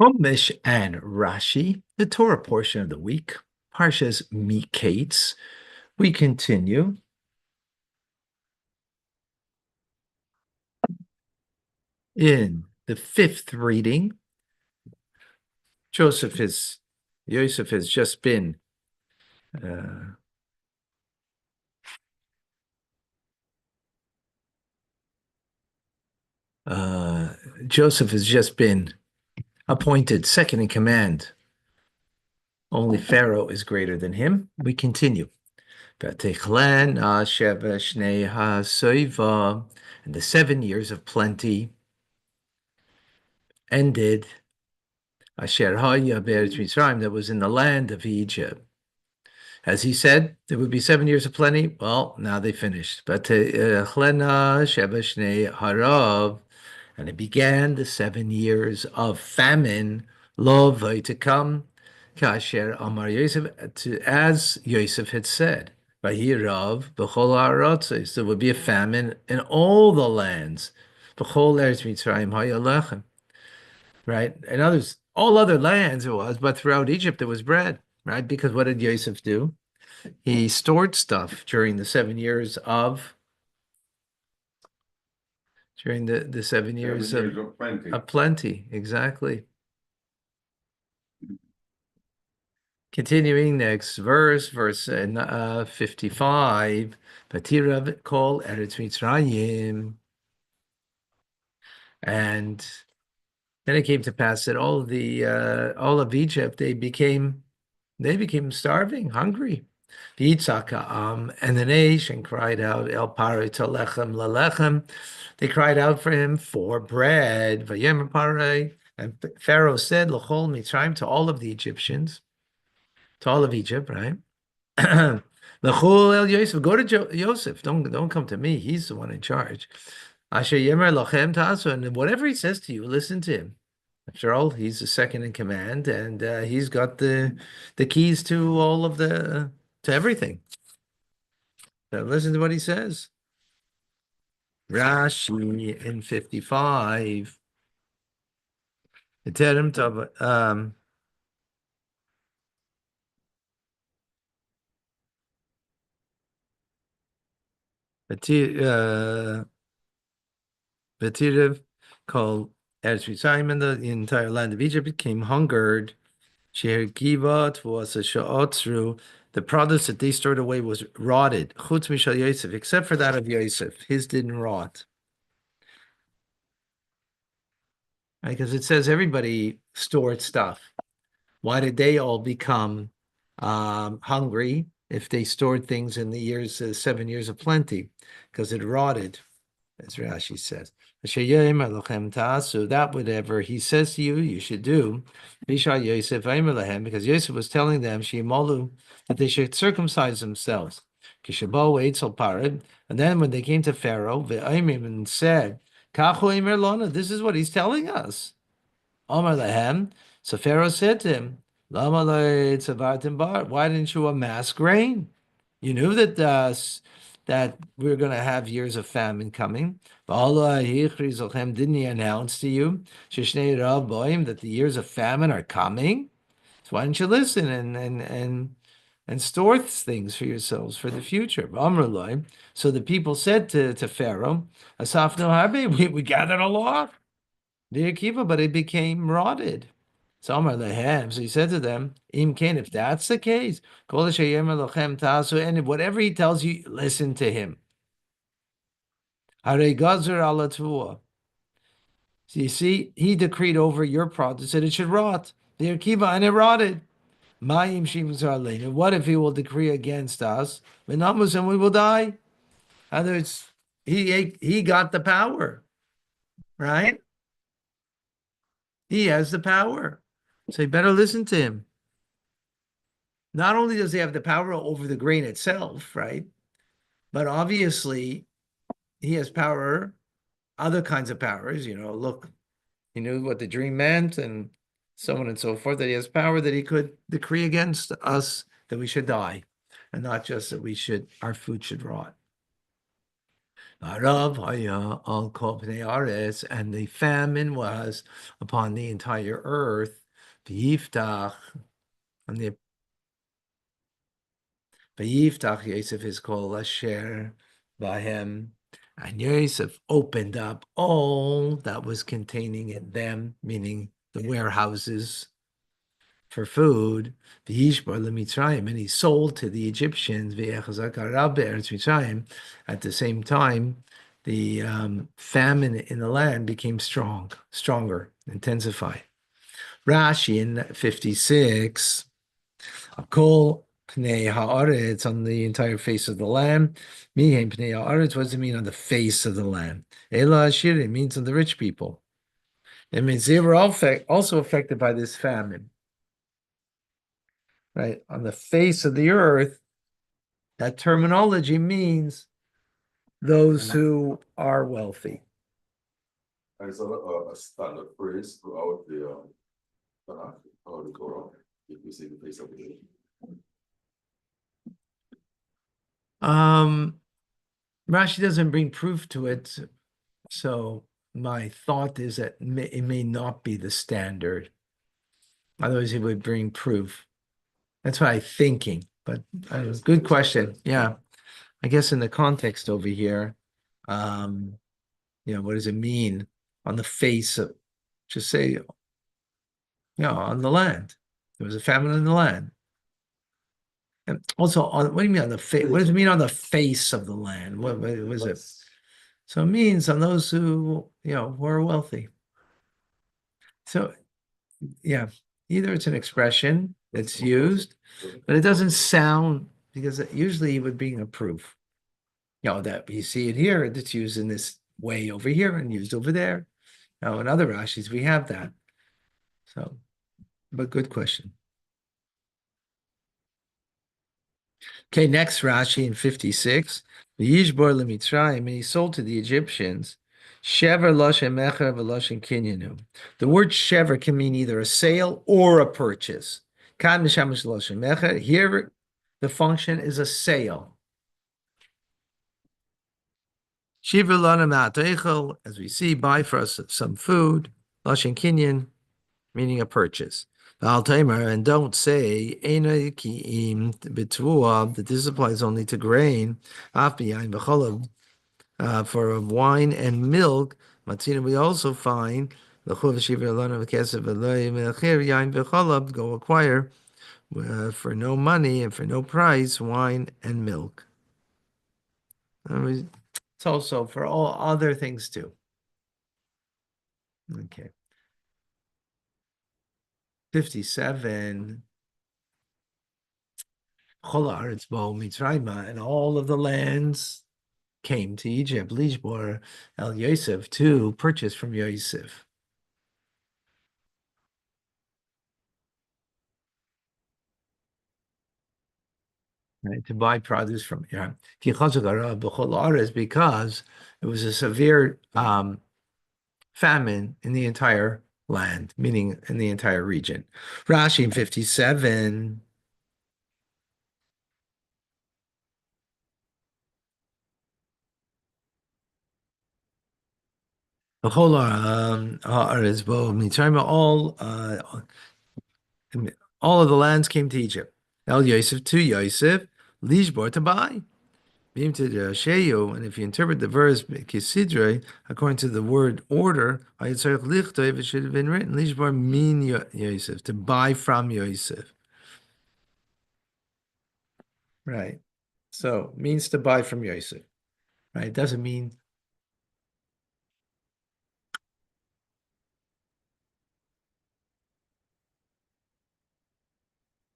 Chumash and Rashi, the Torah portion of the week, Parshas Mikeitz. We continue in the fifth reading. Joseph has just been uh, uh, Joseph has just been appointed second in command. Only Pharaoh is greater than him. We continue. And the 7 years of plenty ended. Asher haya be'eretz Mitzrayim, that was in the land of Egypt. As he said, there would be 7 years of plenty. Well, now they finished. But chlena sheva shnei harav, and it began the 7 years of famine, lo to come, kasher amar Yosef, as Yosef had said. Vayirav b'chol ha'aratzos, there would be a famine in all the lands. B'chol eretz Mitzrayim haya lechem. Right? In others, all other lands it was, but throughout Egypt there was bread, right? Because what did Yosef do? He stored stuff during the 7 years during the 7 years of plenty. Exactly. Continuing next verse 55. Batirav kol eretz Mitzrayim. And then it came to pass that all of Egypt, they became starving, hungry. And the nation cried out, El Pare Talechem Lalechem. They cried out for him for bread. Vayemer Pare. And Pharaoh said, L'chol Mitzrayim, to all of the Egyptians, to all of Egypt, right? L'chol El Yosef, go to Yosef. Don't come to me. He's the one in charge. Asher Yemer Lachem Tasu, and whatever he says to you, listen to him. After all, he's the second in command, and he's got the keys to all of to everything. So listen to what he says. Rashi in 55. B'terem called Eretz Mitzrayim, and the entire land of Egypt became hungered. Sheher Givat was a sha'otzru. The produce that they stored away was rotted. Chutz mishal Yosef, except for that of Yosef, his didn't rot. Because it says everybody stored stuff. Why did they all become hungry if they stored things in the 7 years of plenty? Because it rotted, as Rashi says. So that whatever he says to you, you should do. Because Yosef was telling them that they should circumcise themselves. And then when they came to Pharaoh, and said, this is what he's telling us. So Pharaoh said to him, why didn't you amass grain? You knew that we're going to have years of famine coming. Didn't he announce to you that the years of famine are coming? So why didn't you listen and store things for yourselves for the future? So the people said to Pharaoh, we gathered a lot, but it became rotted. So he said to them, if that's the case, and whatever he tells you, listen to him. So you see, he decreed over your produce that it should rot. And it rotted. What if he will decree against us? And we will die. In other words, he got the power, right? He has the power. So you better listen to him. Not only does he have the power over the grain itself, right? But obviously, he has power, other kinds of powers. Look, he knew what the dream meant and so on and so forth, that he has power that he could decree against us that we should die, and not just that our food should rot. Arav haya al kol pnei aretz, and the famine was upon the entire earth. V'yiftach, and the v'yiftach Yosef is called Asher Bahem, and Yosef opened up all that was containing in them, meaning the warehouses for food. V'yishbar leMitzrayim, and he sold to the Egyptians. V'yechazak harav be'eretz Mitzrayim. At the same time, the famine in the land became stronger, intensified. Rashi in 56, Kol pnei haaretz, on the entire face of the land. Mihem pnei haaretz, what does it mean on the face of the land? Ela ashir, it means on the rich people. It means they were also affected by this famine. Right, on the face of the earth, that terminology means those who are wealthy. Is a standard phrase throughout the Tanakh or the Torah, if you see the face of the Rashi doesn't bring proof to it, so my thought is that it may not be the standard. Otherwise, it would bring proof. That's what I'm thinking. But good question. Yeah, I guess in the context over here, what does it mean on the face of? Just say, on the land. There was a famine in the land. And also, what do you mean on the face? What does it mean on the face of the land? What was it? So it means on those who are wealthy. So, yeah, either it's an expression that's used, but it doesn't sound, because usually it would be a proof. That you see it here, it's used in this way over here and used over there. Now, in other Rashis, we have that. So, but good question. Okay, next Rashi in 56. The Yishbor leMitzrayim, and he sold to the Egyptians. Shever loshen mecher v'loshen kinyanu. The word shever can mean either a sale or a purchase. Kan mishamish loshen mecher. Here, the function is a sale. Shiva lana ma'ateichel, as we see, buy for us some food. Loshen kinyan, meaning a purchase. And don't say that this applies only to grain. For wine and milk, we also find go acquire for no money and for no price wine and milk. It's also for all other things too. Okay. 57. And all of the lands came to Egypt, Lishbor El Yosef, to purchase from Yosef. Right, to buy produce from here. Because it was a severe famine in the entire land, meaning in the entire region. Rashi in 57. All of the lands came to Egypt. El Yosef to Yosef, Lishbor to buy. Beam to the Sheyu, and if you interpret the verse Kisidre according to the word order, it should have been written Lishbor min Yosef, to buy from Yosef. Right. So means to buy from Yosef. Right. It doesn't mean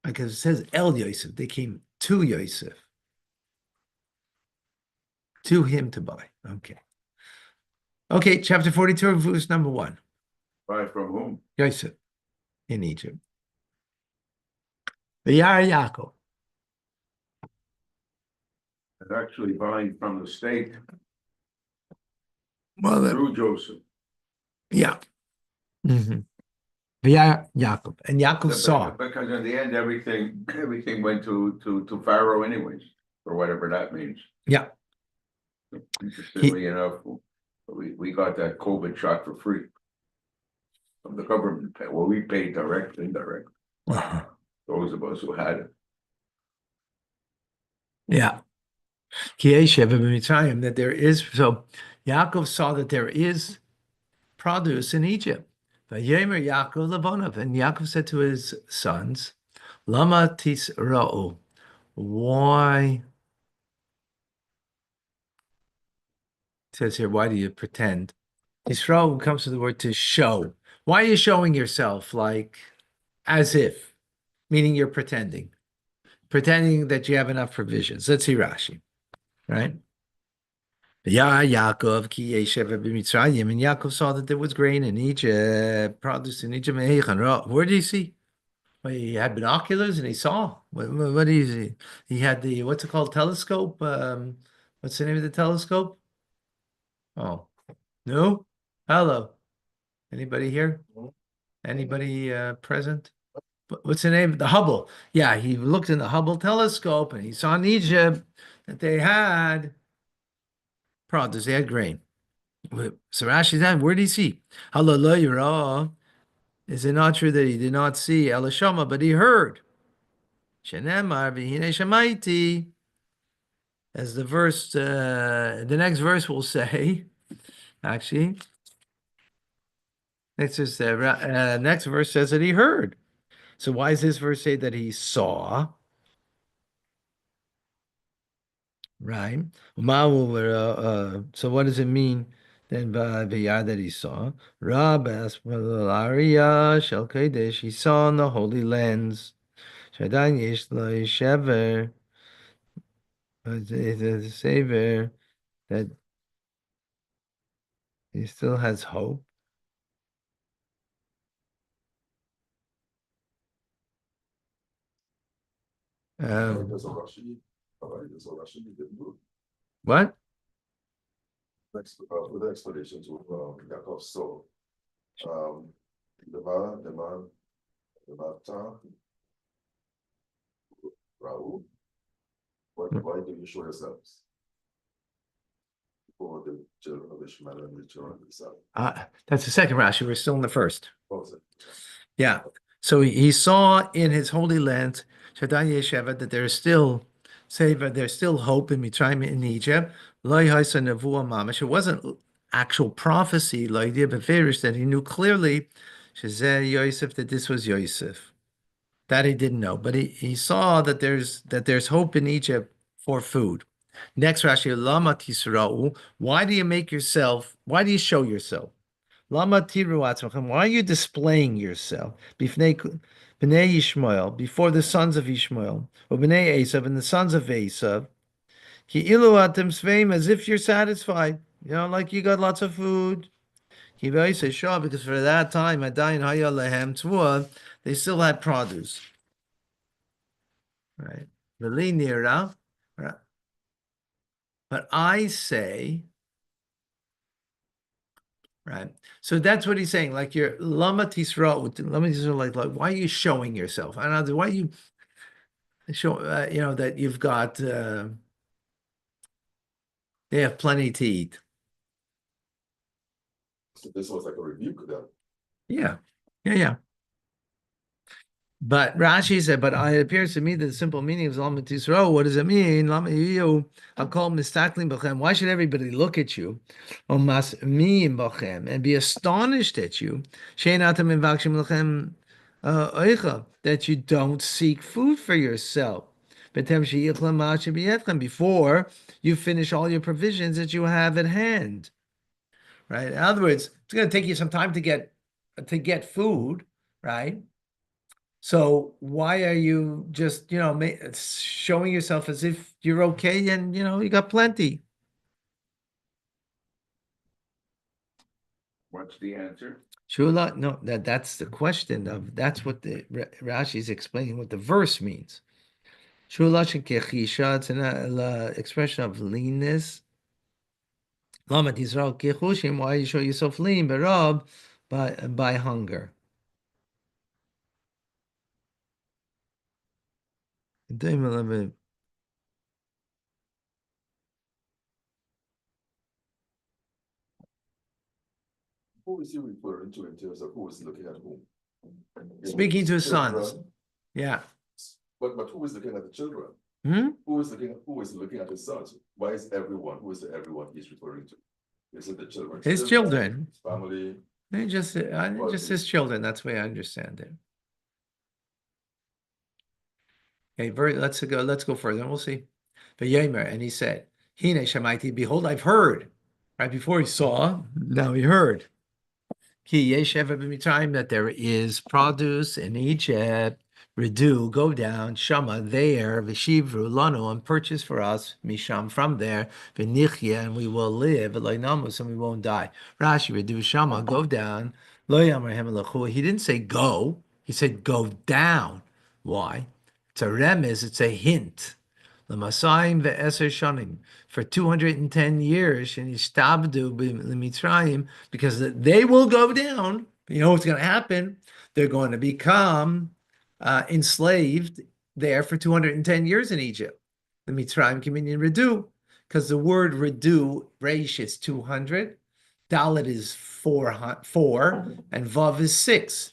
because it says El Yosef, they came to Yosef. To him to buy. Okay. Okay, chapter 42, verse number 1. buy from whom? Yosef in Egypt. The Yar Yaakov. And actually buying from the state Well, through Joseph. yeah. Mm-hmm. Yaakov. And Yaakov saw. Because in the end, everything went to Pharaoh anyways, or whatever that means. Yeah. Interestingly enough, we got that COVID shot for free from the government. Well, we paid direct, indirect, those of us who had it. Yeah. That there is, so Yaakov saw that there is produce in Egypt. Vayomer Yaakov Lavonav, and Yaakov said to his sons, Lama tisra'u, why, it says here, why do you pretend? Tisra'u comes from the word to show. Why are you showing yourself like as if, meaning you're pretending that you have enough provisions. Let's see Rashi, right? Yeah, Yaakov, ki yeshev b'Mitzrayim, and Yaakov saw that there was grain in Egypt, produce in Egypt. Where did he see? Well, he had binoculars and he saw. What did he see? He had the, what's it called, telescope? What's the name of the telescope? Oh, no? Hello. Anybody here? Anybody present? What's the name? The Hubble. Yeah, he looked in the Hubble telescope and he saw in Egypt that they had produce, they had grain. So Rashi said, where did he see? Hallelujah. Is it not true that he did not see Elishama, but he heard? Shenemar v'hine shamaiti. As the verse, the next verse will say, actually, next verse says that he heard. So why does this verse say that he saw? Right? So what does it mean then v'yad that he saw? Rab Aspalaria Shel Kodesh, he saw in the Holy Lands. Shadan Yesh Lo Yishever, the Savior, that he still has hope. There's a Rashi, didn't do What? next, with the explanations with Yaakov. So, the man, the Mata, Raul, why do you show yourselves for the children of Ishmael and the children of Esau? That's the second Rashi. We're still in the first. What was it? Yeah. So he saw in his holy land, Shaddai Yesheva, that there's still Seva, there's still hope in Mitzrayim in Egypt. Lo Yaisa Nevuah Mamash. It wasn't actual prophecy, like the Beferish, that he knew clearly, Shazeh Yosef, that this was Yosef. That he didn't know, but he saw that there's hope in Egypt for food. Next Rashi, Lama Tisra'u. Why do you make yourself? Why do you show yourself? Lama tiru atzmachem. Why are you displaying yourself? B'nei Yishmael, before the sons of Yishmael, or b'nei Esav, and the sons of Esav. Ki ilu atem sveim, as if you're satisfied. You know, like you got lots of food. Ki v'yisei shah, because for that time, adayin haya lehem tzvua, they still had produce. Right? V'li nira. Right? But I say, right? So that's what he's saying. Like you're lama tisra, lama tisra, like why are you showing yourself? I don't know why you show. That you've got. They have plenty to eat. So this was like a rebuke of them. Yeah, yeah. But Rashi said, but it appears to me that the simple meaning of Lama Tisro, what does it mean? Lama Yiyu, I'll call mistaklim b'chem. Why should everybody look at you, or mas miyim b'chem, and be astonished at you? Sheinatam invakshim lechem oicha, that you don't seek food for yourself. Before you finish all your provisions that you have at hand. Right? In other words, it's going to take you some time to get food, right? So why are you just, showing yourself as if you're okay and, you got plenty? What's the answer? Shula, no, that's the question that's what the Rashi is explaining what the verse means. Shula shekechisha, it's an expression of leanness. Lama Yisrael kechushim, why you show yourself lean, berab, by hunger. Who is he referring to in terms of who is looking at whom? Speaking to his sons. Children, Yeah. but who is looking at the children? Hmm? Who is looking at his sons? Why is everyone? Who is the everyone he's referring to? Is it the children? His children. His family. Just his children. That's the way I understand it. Okay, let's go further and we'll see. But Yemer, and he said, Hine Shemaiti, behold, I've heard. Right before he saw, now he heard. That there is produce in Egypt. Redu, go down, Shama there, Vishivru Lano, and purchase for us, Misham from there, Vinichya, and we will live, Eloinamus, and we won't die. Rashi, Redu, Shama, go down. Lo Yamrahem Elochu. He didn't say go, he said go down. Why? It's a remiz, it's a hint. L'masayim ve'eser shanim, for 210 years, and yishtabdu b'mitzrayim, because they will go down. You know what's going to happen? They're going to become enslaved there for 210 years in Egypt. The Mitzrayim communion redu, because the word redu, reish is 200, dalet is 4, and vav is 6.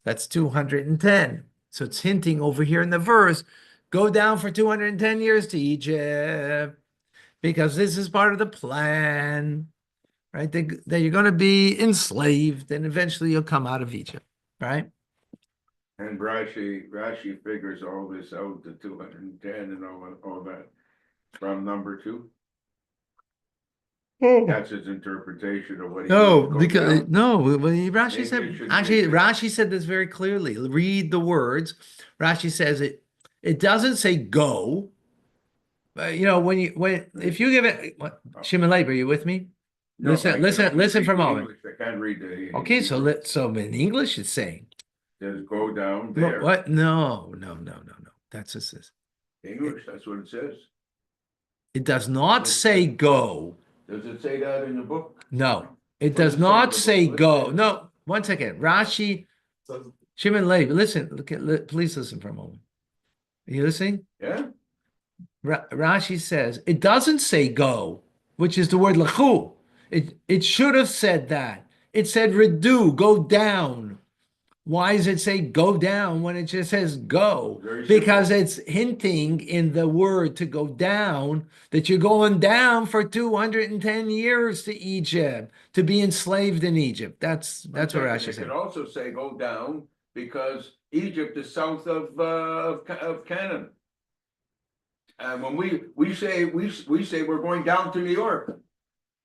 That's 210. So it's hinting over here in the verse, go down for 210 years to Egypt, because this is part of the plan, right? That you're going to be enslaved, and eventually you'll come out of Egypt, right? And Rashi figures all this out, the 210 and all that from number 2. That's his interpretation of what he No, goes because down. no, Rashi Maybe said it should actually make it- Rashi said this very clearly. Read the words. Rashi says it doesn't say go. You know, if you give it Shimon Leib, are you with me? No, I can listen only for a read moment. English. I can't read the. Okay, Hebrew. so in English it's saying Says go down there. what? No. That's what it says. English, that's what it says. It does not say go. Does it say that in the book? No, it What does does it say not in the say book? go. No, one second. Rashi, So Shimon Leib, listen. Please listen for a moment. Are you listening? Yeah, Rashi says it doesn't say go, which is the word lachu. It should have said that. It said redu, go down. Why does it say go down when it just says go? Very Because simple. it's hinting in the word to go down that you're going down for 210 years to Egypt, to be enslaved in Egypt. That's what Rashi It said. could also say go down because Egypt is south of Canaan. And when we say we're going down to New York.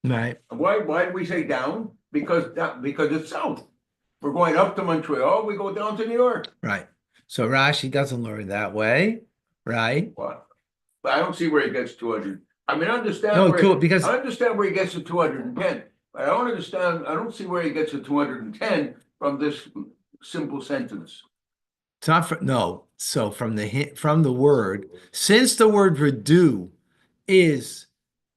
Right. Why do we say down? Because it's south. We're going up to Montreal, we go down to New York. Right. So Rashi doesn't learn that way, right? What? But I don't see where he gets 200. I mean, I understand No, where because I understand where he gets to 210, but I don't see where he gets to 210 from this simple sentence. it's not no. So from the word, since the word redu is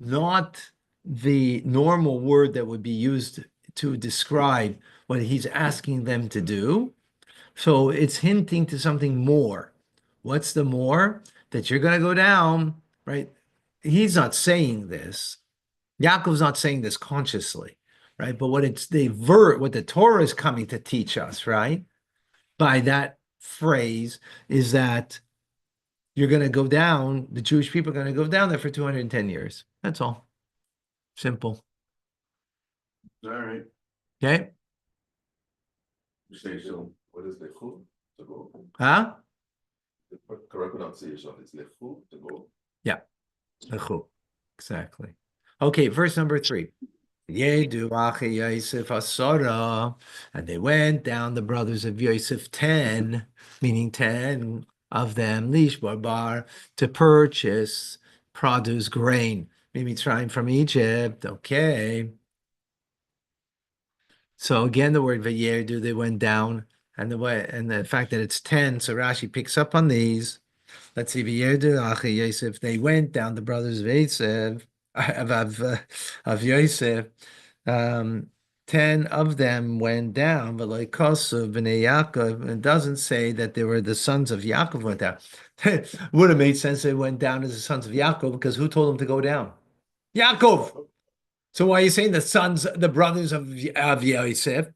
not the normal word that would be used to describe what he's asking them to do, so it's hinting to something more. What's the more? That you're going to go down, right? He's not saying this. Yaakov's not saying this consciously, right? But what the Torah is coming to teach us, right? By that phrase is that you're going to go down, the Jewish people are going to go down there for 210 years. That's all. Simple. All right, Okay? you say so. what is lechu? To go. Huh? The correct pronunciation is lechu, to go. Lechu. Exactly. Okay, verse number 3. Yedu achi Yosef asara, and they went down, the brothers of Yosef, 10, meaning 10 of them, lish barbar, to purchase produce, grain, maybe trying from Egypt. Okay. So again, the word vayerdu, they went down, and the fact that it's 10, so Rashi picks up on these. Let's see, vayerdu achi Yosef, they went down, the brothers of Yosef, of Yosef. 10 of them went down, but like Kosu, Bnei Yaakov, it doesn't say that they were the sons of Yaakov went down. Would have made sense they went down as the sons of Yaakov, because who told them to go down? Yaakov. So why are you saying the brothers of Yosef?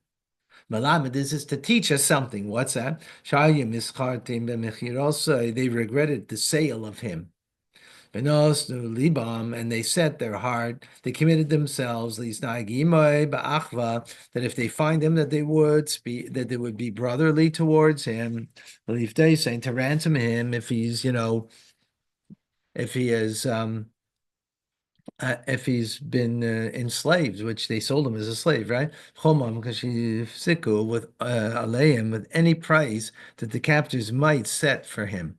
Malamed, this is to teach us something. What's that? They regretted the sale of him. And they set their heart, they committed themselves, that if they find him, that they would be brotherly towards him, believe they saying to ransom him if he's, if he is if he's been enslaved, which they sold him as a slave, right? Because she's siku with alayim with any price that the captors might set for him.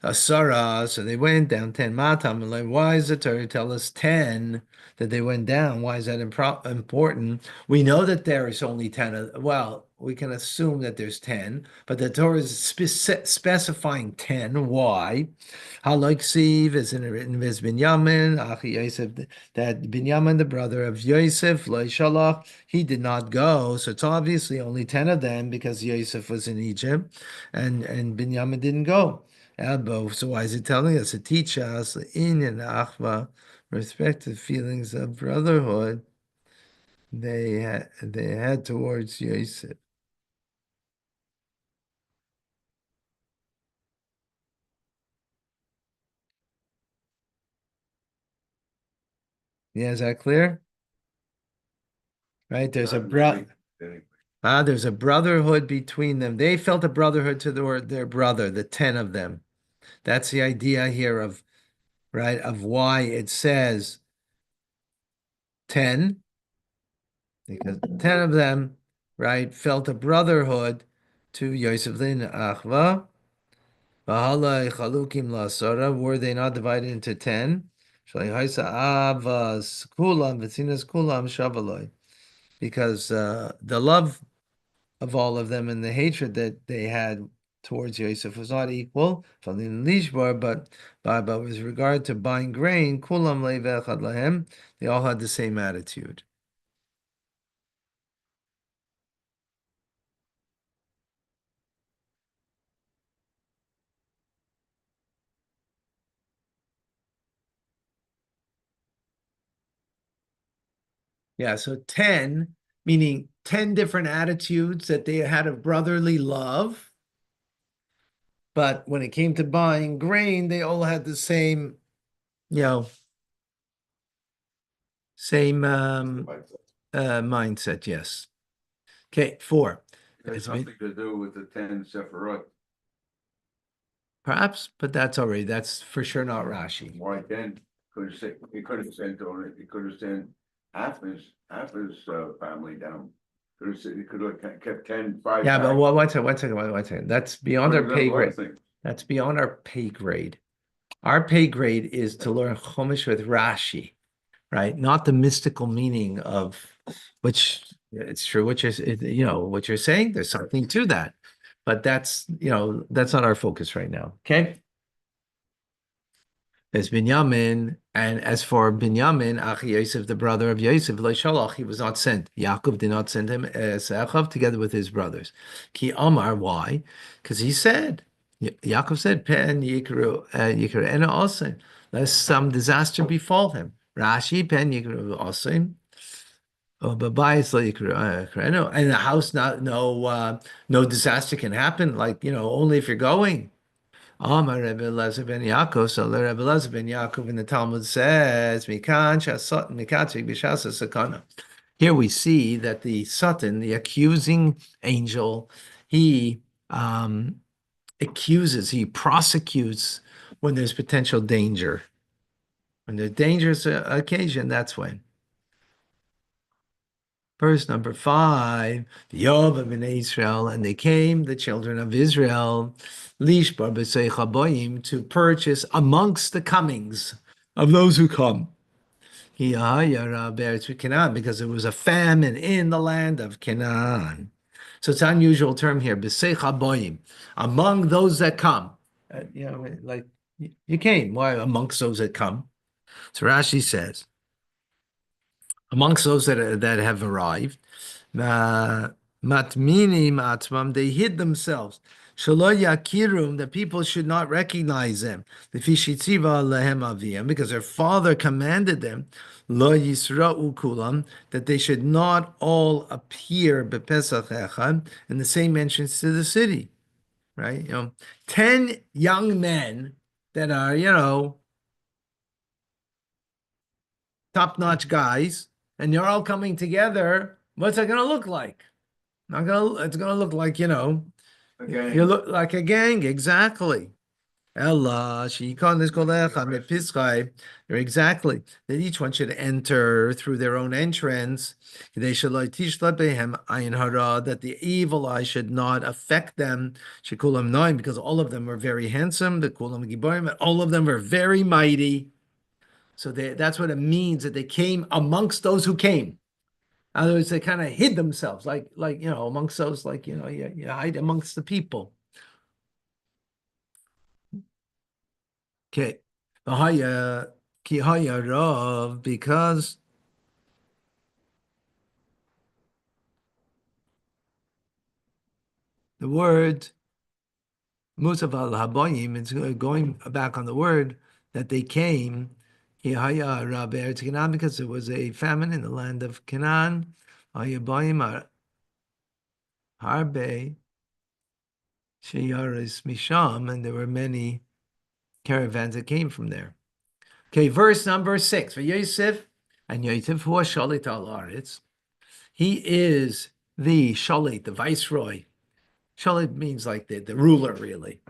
Asara, so they went down 10 matam. Like, why is the Torah tell us 10 that they went down? Why is that important? We know that there is only 10. Well, we can assume that there's 10, but the Torah is specifying 10. Why? How like Siv is in written Viz Binyamin, Achi Yosef, that Binyamin, the brother of Yosef, Lo Shalach, he did not go. So it's obviously only 10 of them because Yosef was in Egypt and Binyamin didn't go. Elbow. So why is it telling us to teach us in and achva, respective feelings of brotherhood they had towards Yosef? Yeah, is that clear? Right? There's there's a brotherhood between them. They felt a brotherhood to their brother, the 10 of them. That's the idea here of right of why it says 10, because 10 of them, right, felt a brotherhood to Yosef Lin Achva. Were they not divided into 10? Because the love of all of them and the hatred that they had towards Yosef was not equal. But with regard to buying grain, they all had the same attitude. Yeah, so 10, meaning 10 different attitudes that they had of brotherly love. But when it came to buying grain, they all had the same, same mindset, yes. Okay, 4. It has something to do with the 10 Sephirot. Perhaps, but that's for sure not Rashi. Why 10? He could have sent half his family down. He could have kept 10, 5. Yeah, but one second. That's beyond our pay grade. That's beyond our pay grade. Our pay grade is to learn Chumash with Rashi, right? Not the mystical meaning of which it's true. What you're saying. There's something to that, but that's not our focus right now. Okay. There's Binyamin, and as for Binyamin, Achi Yosef, the brother of Yosef, Lo Shalach, he was not sent. Yaakov did not send him Echav together with his brothers. Ki Amar, why? Because he said, Yaakov said, Pen Yikru Ena Osin, lest some disaster befall him. Rashi, Pen Yikru Osin. Oh, but by it's like and the house, no disaster can happen. Like only if you're going. Amar Rebbe Elazar ben Yaakov. So the Rebbe Elazar ben Yaakov in the Talmud says, "Mikan shasot mikatzik b'shasa sakana." Here we see that the Satan, the accusing angel, he accuses, he prosecutes when there's potential danger. When there's dangerous occasion, that's when. Verse number 5, Yov ben Israel, and they came, the children of Israel, Lishbar b'sei chaboyim, to purchase amongst the comings of those who come. Because it was a famine in the land of Canaan. So it's an unusual term here, b'sei chaboyim, among those that come. Like you came. Why amongst those that come? So Rashi says, amongst those that have arrived, Matminim atmam, they hid themselves. Shelo yakirum, the people should not recognize them. Lefishitziva lehem aviyam, because their father commanded them, lo yisra'u kulam, that they should not all appear bepesach echad in the same entrance to the city. Right? 10 young men that are, top-notch guys, and you're all coming together. What's that going to look like? Not gonna. It's gonna look like Again, you look like a gang, exactly. Ella, sheyikon is called echad mepischai. Exactly. That each one should enter through their own entrance. They should like teach behem ayin hara, that the evil eye should not affect them. Shekulam nine, because all of them were very handsome. The kulam giborim, and all of them were very mighty. So that's what it means that they came amongst those who came. In other words, they kind of hid themselves, like amongst those, like you hide amongst the people. Okay, V'haya ki haya rav, because the word Musaf al Haboyim, it's going back on the word that they came. Ki haya rav Eretz Canaan, because there was a famine in the land of Canaan. Hayaboyim harbe sheyaris misham, and there were many caravans that came from there. Okay, verse number 6. For Yosef, and Yosef, who was Shalit al Aretz, he is the Shalit, the viceroy. Shalit means like the ruler, really.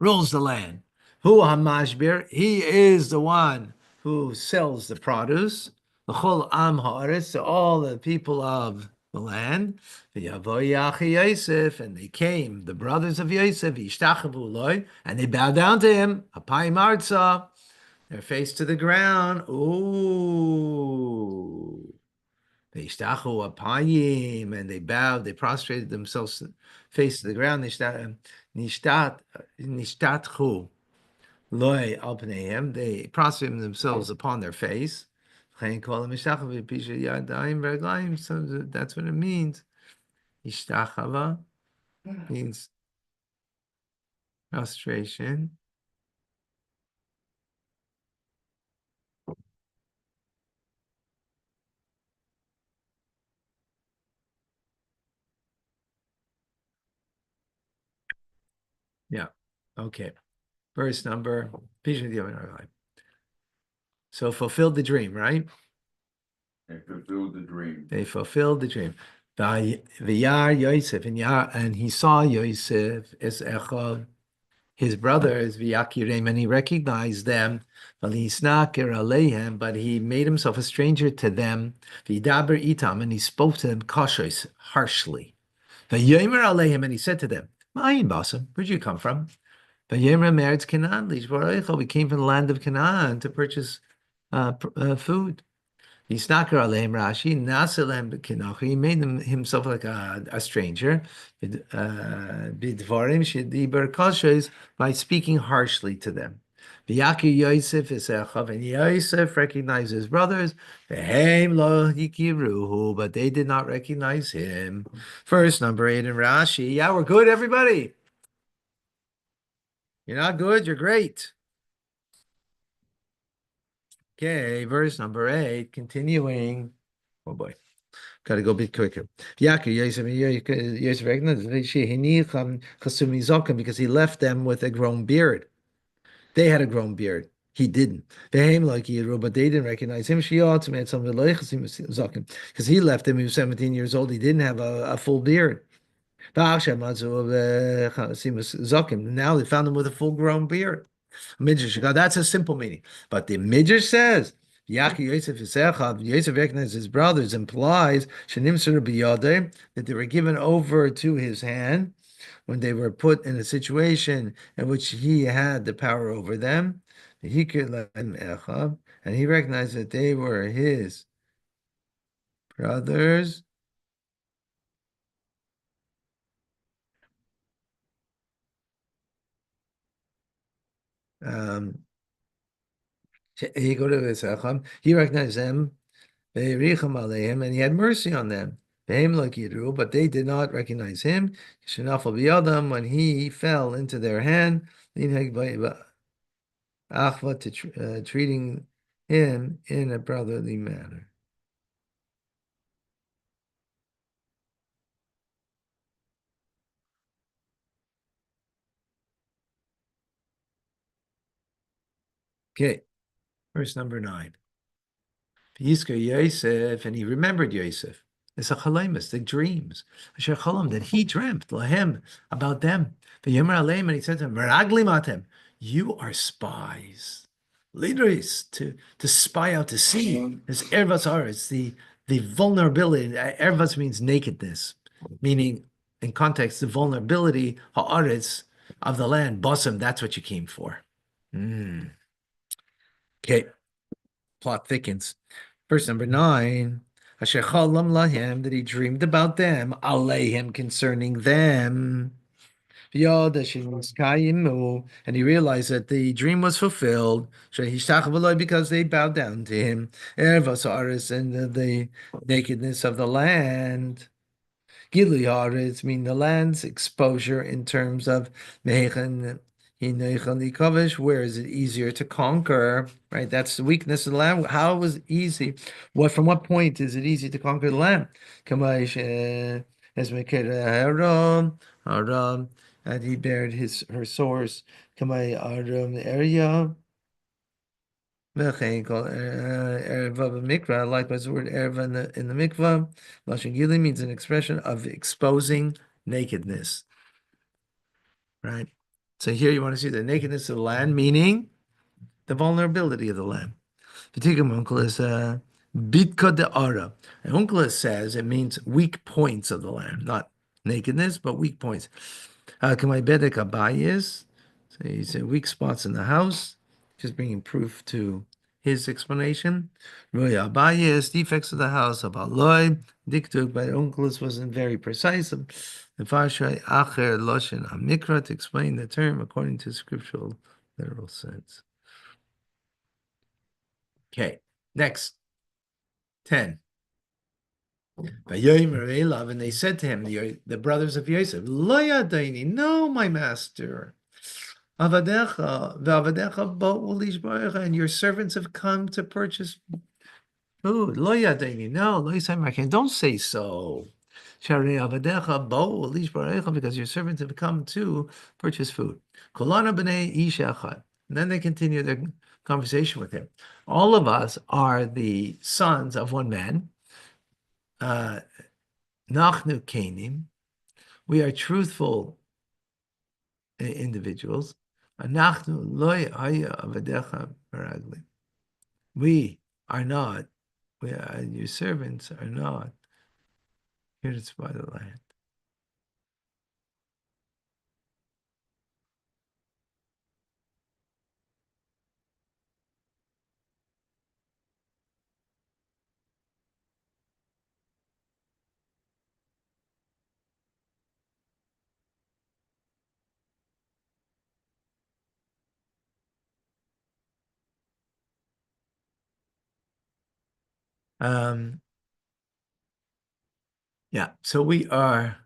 Rules the land. Who Hamashbir, he is the one who sells the produce. L'chol am haaretz, to all the people of the land. V'yavoy Yachi Yosef, and they came, the brothers of Yosef, Yishtachavu loy, and they bowed down to him. Apayim arza, their face to the ground. Ooh. V'yishtachu apayim, and they bowed, they prostrated themselves, face to the ground. Nishtatchu loy al pneihem, they prostrated themselves upon their face. So that's what it means. Ishtachava means prostration. Yeah. Okay. Verse number. So fulfilled the dream, right? they fulfilled the dream. They fulfilled the dream. V'yar Yosef, and he saw Yosef as Echav, his brothers, v'yakirem, and he recognized them. V'lisnaker aleihem, but he made himself a stranger to them. V'daber itam, and he spoke to them kashos, harshly. V'yomer aleihem, and he said to them, Ma'ayin basam, where'd you come from? V'yomer meretz Canaan, we came from the land of Canaan to purchase food. Yisnaker aleim Rashi, naselem b'kinochi, he made himself like a stranger. B'dvarim shediber kashos, by speaking harshly to them. V'yakir Yosef is echav, and Yosef recognized his brothers. V'heim lo yikiruhu, but they did not recognize him. Verse number 8 in Rashi. Yeah, we're good, everybody. You're not good, you're great. Okay, verse number 8, continuing. Oh boy, got to go a bit quicker. Yosef recognized because he left them with a grown beard. They had a grown beard. He didn't. But they didn't recognize him. Because he left them, he was 17 years old. He didn't have a full beard. Now they found him with a full-grown beard. Midrash, that's a simple meaning. But the Midrash says, Yosef recognized his brothers, implies that they were given over to his hand when they were put in a situation in which he had the power over them. And he recognized that they were his brothers. He recognized them, and he had mercy on them. But they did not recognize him. When he fell into their hand, treating him in a brotherly manner. Okay, verse number 9. Yizkor Yosef, and he remembered Yosef. It's a chalemus, the dreams. Asher cholam, that he dreamt, lahem, about them. V'yomer aleim, and he said to them, Meraglim atem, you are spies. Leaders, to spy out to sea. It's ervas aretz, the vulnerability. Ervas means nakedness, meaning, in context, the vulnerability, ha'aretz, of the land. Bosom, that's what you came for. Okay, plot thickens. Verse number 9, Asher chalam lahem, that he dreamed about them, aleihem, concerning them. And he realized that the dream was fulfilled because they bowed down to him. And the nakedness of the land. Gilui haaretz mean the land's exposure in terms of meichen hineichen, where is it easier to conquer? Right, that's the weakness of the land. How was it easy? From what point is it easy to conquer the land? As Haram, and he bared her source. Kamai Aram area. Mikra, likewise the word erva in the mikvah. Lashon gili means an expression of exposing nakedness. Right? So here you want to see the nakedness of the land, meaning the vulnerability of the land. Particular uncle is bitka de ara. And uncle says it means weak points of the land, not nakedness, but weak points. Kamai bedek abayis. So he said weak spots in the house, just bringing proof to his explanation. Roy abayis, defects of the house, abaloi, diktuk, but Onkelos wasn't very precise. The Farshai acher loshen amikra, to explain the term according to scriptural literal sense. Okay, next. 10. And they said to him, the brothers of Yosef, Lo yadaini, no, my master. Avadecha, v'avadecha bo'u lishbarecha, and your servants have come to purchase food. Lo yadaini, no, lo yisayim, don't say so. Sharei avadecha bo'u lishbarecha, because your servants have come to purchase food. Kolana b'nei ish echad. And then they continue their conversation with him. All of us are the sons of one man. Nachnu kenim. We are truthful individuals. Anachnu loy haya avadecha meraglim. We are not. Your servants are not here to spy the land. Yeah, so we are.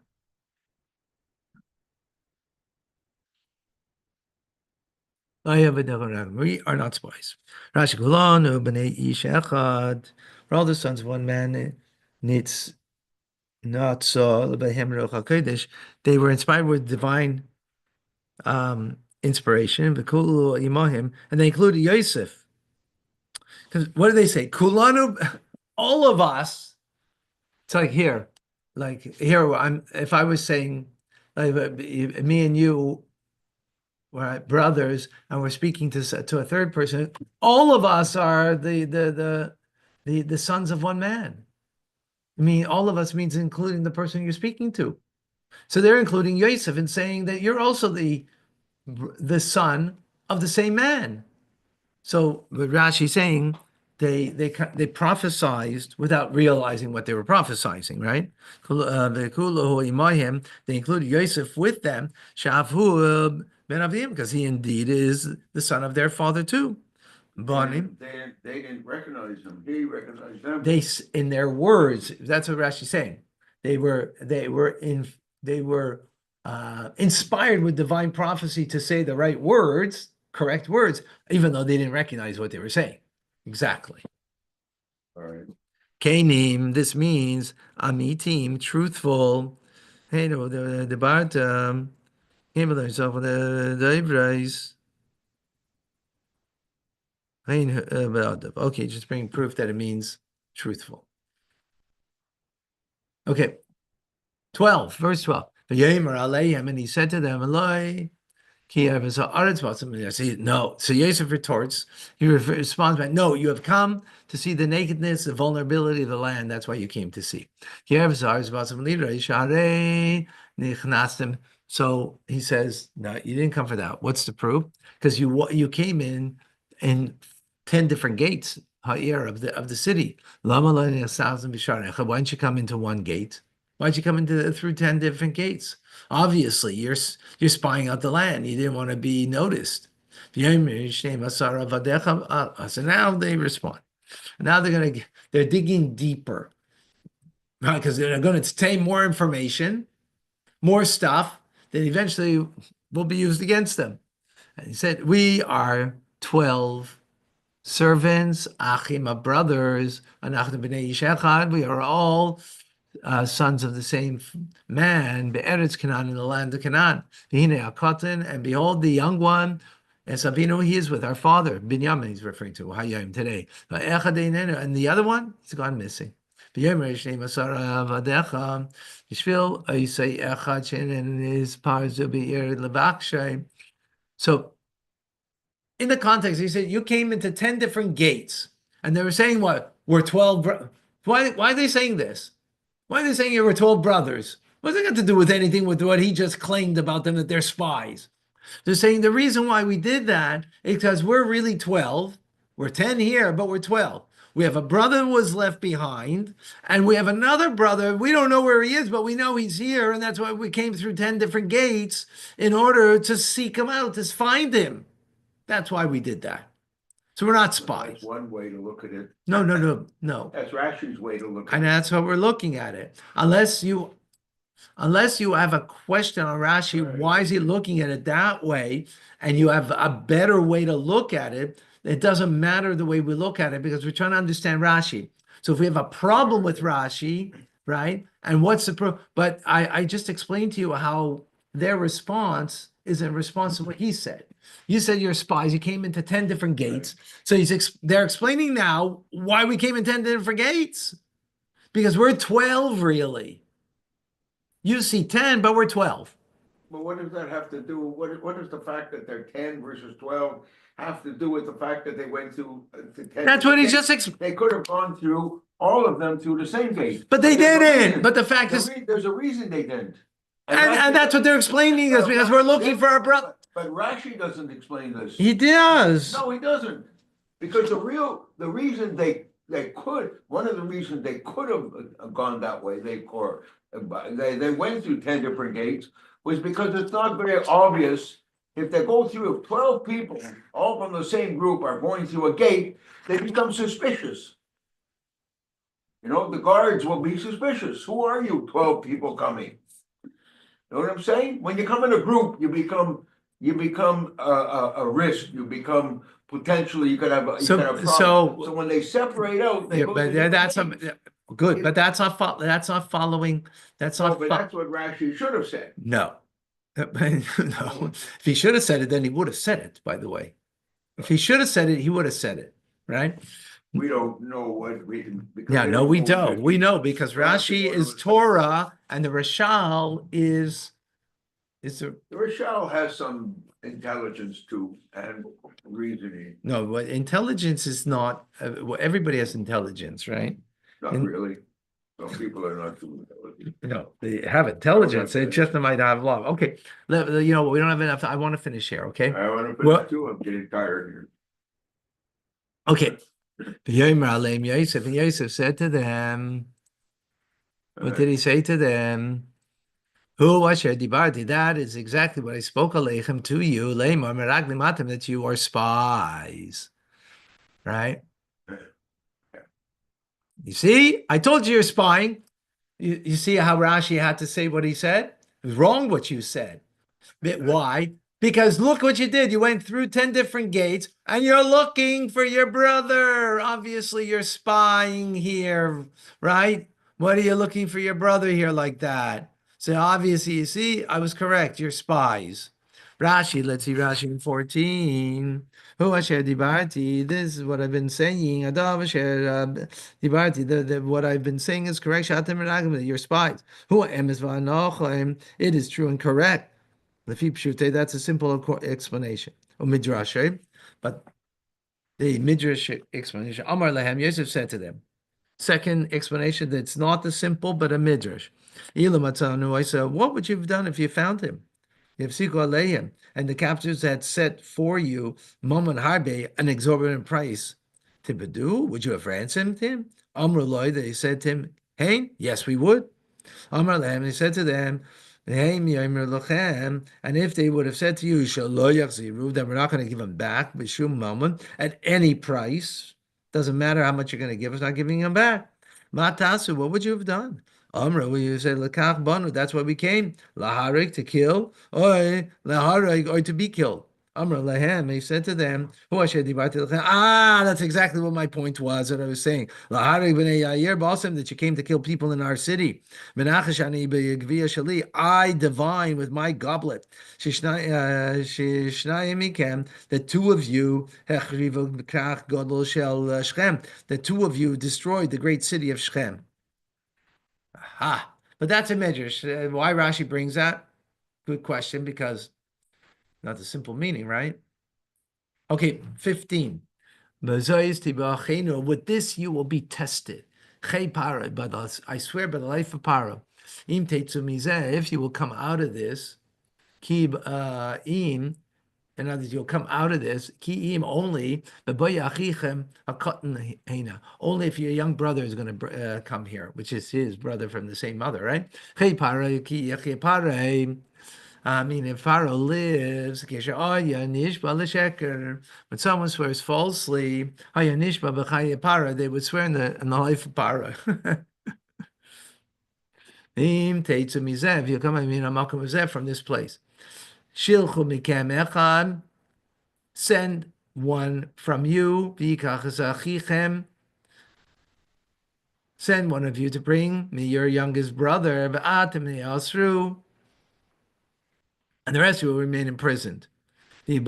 We are not spies. Rashi Kulanu b'nei ish echad. We're all the sons of one man. Nitz not so they were inspired with divine inspiration. And they included Yosef. Because what do they say? Kulanu, all of us. It's like here. If I was saying, like, me and you were brothers, and we're speaking to a third person, all of us are the sons of one man. I mean, all of us means including the person you're speaking to. So they're including Yosef and saying that you're also the son of the same man. So with Rashi saying they prophesized without realizing what they were prophesying, right? They included Yosef with them, Shavu ben Avim, because he indeed is the son of their father too. They didn't recognize him. He recognized them. In their words, that's what Rashi's saying. They were inspired with divine prophecy to say the right words, correct words, even though they didn't recognize what they were saying. Exactly. All right. Kanim, this means amitim, truthful. Hey, no, the Bart came with himself with the Ibrais. Okay, just bring proof that it means truthful. Okay, 12, verse 12. And he said to them, Eloi, no. So Yosef retorts, he responds back, no, you have come to see the nakedness, the vulnerability of the land. That's why you came to see. So he says, no, you didn't come for that. What's the proof? Because you came in 10 different gates of the city. Why didn't you come into one gate? Why'd you come through 10 different gates? Obviously, you're spying out the land. You didn't want to be noticed. So now they respond. Now they're digging deeper, right? Because they're going to obtain more information, more stuff that eventually will be used against them. And he said, "We are 12 servants, achim, brothers, anachnu b'nei ish echad. We are all sons of the same man, Be'eretz Canaan, in the land of Canaan. V'hine Akotin, and behold, the young one, Esavinu, he is with our father, Binyamin, he's referring to, Hayim, today. And the other one, he's gone missing. And so, in the context, he said, you came into 10 different gates, and they were saying what? We're 12. Why are they saying this? Why are they saying you were 12 brothers? What's it got to do with anything with what he just claimed about them, that they're spies? They're saying the reason why we did that is because we're really 12. We're 10 here, but we're 12. We have a brother who was left behind, and we have another brother. We don't know where he is, but we know he's here, and that's why we came through 10 different gates in order to seek him out, to find him. That's why we did that. So we're not spies. That's one way to look at it. No. That's Rashi's way to look at And it. that's how we're looking at it. Unless you have a question on Rashi, Right. Why is he looking at it that way? And you have a better way to look at it, it doesn't matter the way we look at it because we're trying to understand Rashi. So if we have a problem with Rashi, right? And what's the but I just explained to you how their response is in response to what he said. You said you're spies. You came into 10 different gates. So they're explaining now why we came in 10 different gates. Because we're 12, really. You see 10, but we're 12. But what does that have to do? What does the fact that they're 10 versus 12 have to do with the fact that they went to 10? That's what he just explained. They could have gone through all of them through the same gate. But they There's a didn't. reason. But the fact is, There's a reason they didn't. and that's what they're explaining is because we're looking for our brother. But Rashi doesn't explain this. He does. No, he doesn't. Because one of the reasons they could have gone that way, they went through 10 different gates, was because it's not very obvious. If they go through, if 12 people, all from the same group, are going through a gate, they become suspicious. You know, the guards will be suspicious. Who are you, 12 people coming? You know what I'm saying? When you come in a group, you become a risk. You become potentially, you could have a problem. So when they separate out, they go but to that's different gates. good. But that's not following. That's No, not. but that's what Rashi should have said. No. No. If he should have said it, then he would have said it. By the way, if he should have said it, he would have said it. Right? We don't know what reason. Yeah. No, we don't. We know because Rashi is Torah and the Rashal is the. The Rashal has some intelligence too and reasoning. No, but intelligence is not. Well, everybody has intelligence, right? Not really. Some people are not too intelligent. No, they have intelligence. They just might not have love. Okay, we don't have enough. I want to finish here. Okay. I want to Well- finish too. I'm getting tired here. Okay. And Yosef said to them, what did he say to them? Who asher dibarti? That is exactly what I spoke aleichem to you. Leimar meragli matem, that you are spies, right? You see, I told you you're spying. You see how Rashi had to say what he said? It was wrong what you said. Why? Because look what you did. You went through 10 different gates and you're looking for your brother. Obviously, you're spying here, right? What are you looking for your brother here like that? So obviously, you see, I was correct. You're spies. Rashi, let's see Rashi in 14. Who asher dibarti? This is what I've been saying. Adav asher dibarti. What I've been saying is correct. Shatem meragim, you're spies. Who emes v'anochim? It is true and correct. That's a simple explanation. Or midrash, but the midrash explanation. Amar lehem, Yosef said to them. Second explanation that's not the simple, but a midrash. I said, what would you have done if you found him? And the captors had set for you Mammon Harbe, an exorbitant price. Tibadu, would you have ransomed him? Amrullah, they said to him, hey, yes, we would. Amar Lehem, he said to them, and if they would have said to you, then we're not going to give him back, Bishum moment, at any price. Doesn't matter how much you're going to give us, not giving him back. Matasu, what would you have done? Amra, well, you said, Lekach Banu, that's why we came. Laharik, to kill, or to be killed. Amr Lehem, he said to them, that's exactly what my point was, that I was saying. That you came to kill people in our city. I divine with my goblet. The two of you, the two of you destroyed the great city of Shechem. Aha. But that's a midrash. Why Rashi brings that? Good question, because not the simple meaning, right? Okay, 15. With this you will be tested. But I swear by the life of Paro, if you will come out of this, in other words, you'll come out of this, only if your young brother is going to come here, which is his brother from the same mother, right? I mean, if Pharaoh lives, when someone swears falsely, they would swear in the life of Pharaoh. If you come from this place, send one from you, send one of you to bring me your youngest brother, and the rest will remain imprisoned. And it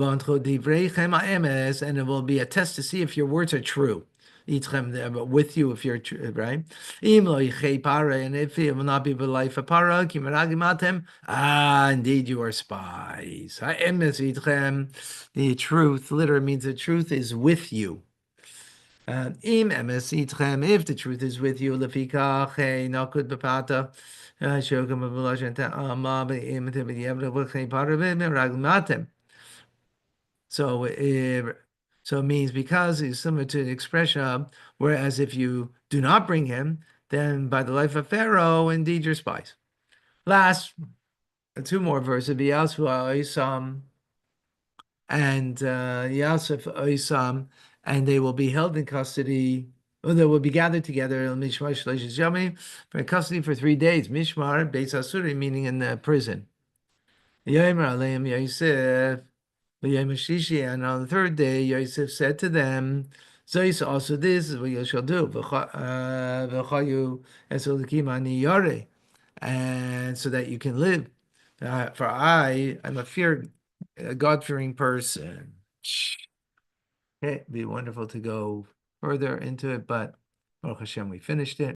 will be a test to see if your words are true. With you, if you're true, right? And if it will not be the life of para, indeed you are spies. The truth literally means the truth is with you. If the truth is with you, so it means because it's similar to the expression of, whereas if you do not bring him, then by the life of Pharaoh, indeed you're spies. Last two more verses, and Yasef Oisam, and they will be held in custody, or they will be gathered together in Mishmar for custody for 3 days. Mishmar, Beis Asuri, meaning in the prison. Yomer Aleim Yosef, and on the third day, Yosef said to them, also this is what you shall do. And so that you can live. For I am a God-fearing person. It'd be wonderful to go further into it, but Baruch Hashem, we finished it.